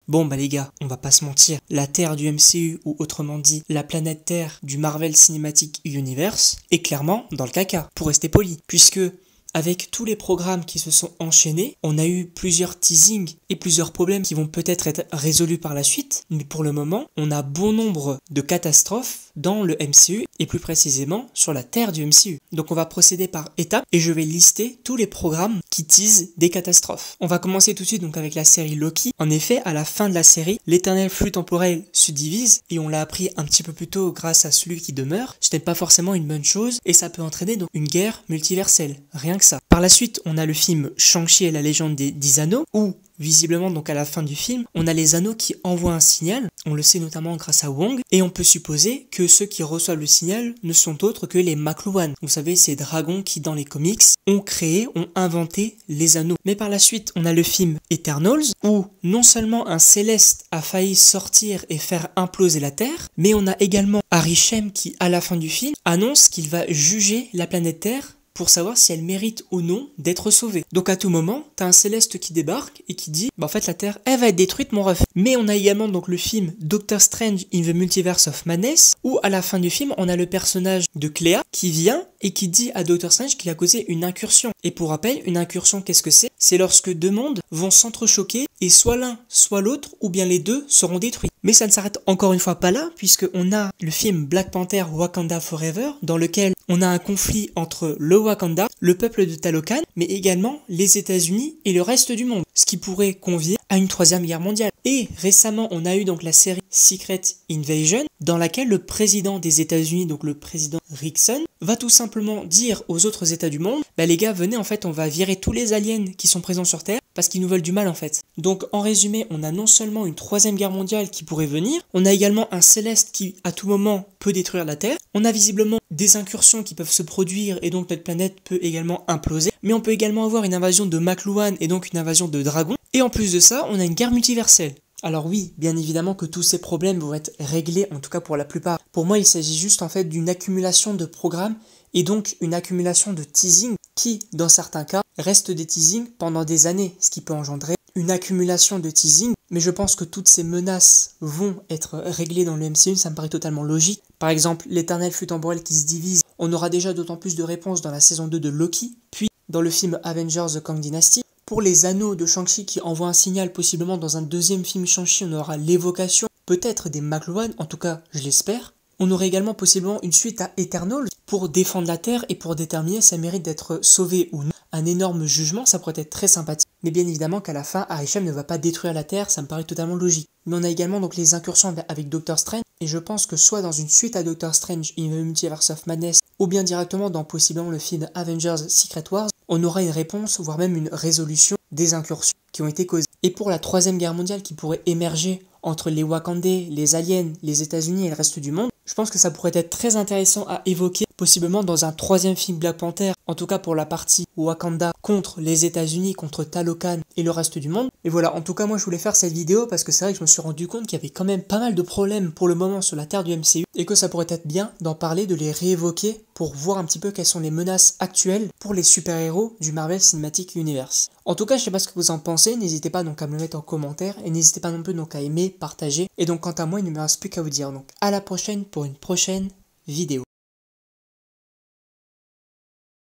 Bon bah les gars, on va pas se mentir, la Terre du MCU, ou autrement dit, la planète Terre du Marvel Cinematic Universe, est clairement dans le caca, pour rester poli, puisque avec tous les programmes qui se sont enchaînés, on a eu plusieurs teasings et plusieurs problèmes qui vont peut-être être résolus par la suite, mais pour le moment, on a bon nombre de catastrophes dans le MCU et plus précisément sur la Terre du MCU. Donc on va procéder par étapes et je vais lister tous les programmes qui teasent des catastrophes. On va commencer tout de suite donc avec la série Loki. En effet, à la fin de la série, l'éternel flux temporel se divise et on l'a appris un petit peu plus tôt grâce à celui qui demeure. Ce n'est pas forcément une bonne chose et ça peut entraîner donc une guerre multiverselle. Rien que ça. Par la suite, on a le film Shang-Chi et la légende des 10 anneaux où visiblement, donc à la fin du film, on a les anneaux qui envoient un signal, on le sait notamment grâce à Wong, et on peut supposer que ceux qui reçoivent le signal ne sont autres que les Makluan. Vous savez, ces dragons qui, dans les comics, ont inventé les anneaux. Mais par la suite, on a le film Eternals, où non seulement un céleste a failli sortir et faire imploser la Terre, mais on a également Arishem qui, à la fin du film, annonce qu'il va juger la planète Terre pour savoir si elle mérite ou non d'être sauvée. Donc à tout moment, t'as un céleste qui débarque et qui dit, bah en fait la Terre, elle va être détruite mon ref. Mais on a également donc le film Doctor Strange in the Multiverse of Madness, où à la fin du film, on a le personnage de Cléa qui vient et qui dit à Doctor Strange qu'il a causé une incursion. Et pour rappel, une incursion, qu'est-ce que c'est? C'est lorsque deux mondes vont s'entrechoquer et soit l'un, soit l'autre, ou bien les deux seront détruits. Mais ça ne s'arrête encore une fois pas là, puisqu'on a le film Black Panther Wakanda Forever, dans lequel on a un conflit entre le Wakanda, le peuple de Talokan, mais également les États-Unis et le reste du monde, ce qui pourrait convier à une troisième guerre mondiale. Et récemment, on a eu donc la série Secret Invasion, dans laquelle le président des États-Unis, donc le président Nixon, va tout simplement dire aux autres États du monde, bah les gars, venez en fait, on va virer tous les aliens qui sont présents sur Terre, parce qu'ils nous veulent du mal en fait. Donc en résumé, on a non seulement une troisième guerre mondiale qui pourrait venir, on a également un céleste qui à tout moment peut détruire la Terre, on a visiblement des incursions qui peuvent se produire et donc notre planète peut également imploser, mais on peut également avoir une invasion de Makluan et donc une invasion de dragons, et en plus de ça, on a une guerre multiverselle. Alors oui, bien évidemment que tous ces problèmes vont être réglés, en tout cas pour la plupart. Pour moi, il s'agit juste en fait d'une accumulation de programmes et donc une accumulation de teasing qui, dans certains cas, restent des teasings pendant des années, ce qui peut engendrer une accumulation de teasing. Mais je pense que toutes ces menaces vont être réglées dans le MCU, ça me paraît totalement logique. Par exemple, l'éternel flux temporel qui se divise, on aura déjà d'autant plus de réponses dans la saison 2 de Loki, puis dans le film Avengers The Kang Dynasty. Pour les anneaux de Shang-Chi qui envoient un signal, possiblement dans un deuxième film Shang-Chi, on aura l'évocation, peut-être des Makluan, en tout cas je l'espère. On aurait également possiblement une suite à Eternals pour défendre la Terre et pour déterminer si ça mérite d'être sauvé ou non. Un énorme jugement, ça pourrait être très sympathique. Mais bien évidemment qu'à la fin, Arishem ne va pas détruire la Terre, ça me paraît totalement logique. Mais on a également donc les incursions avec Doctor Strange, et je pense que soit dans une suite à Doctor Strange in the Multiverse of Madness, ou bien directement dans possiblement le film Avengers Secret Wars, on aura une réponse, voire même une résolution des incursions qui ont été causées. Et pour la troisième guerre mondiale qui pourrait émerger entre les Wakandais, les aliens, les États-Unis et le reste du monde, je pense que ça pourrait être très intéressant à évoquer, possiblement dans un troisième film Black Panther, en tout cas pour la partie Wakanda contre les États-Unis, contre Talokan et le reste du monde. Et voilà, en tout cas moi je voulais faire cette vidéo parce que c'est vrai que je me suis rendu compte qu'il y avait quand même pas mal de problèmes pour le moment sur la Terre du MCU et que ça pourrait être bien d'en parler, de les réévoquer pour voir un petit peu quelles sont les menaces actuelles pour les super-héros du Marvel Cinematic Universe. En tout cas, je sais pas ce que vous en pensez, n'hésitez pas donc à me le mettre en commentaire et n'hésitez pas non plus donc à aimer, partager. Et donc quant à moi, il ne me reste plus qu'à vous dire donc à la prochaine pour une prochaine vidéo.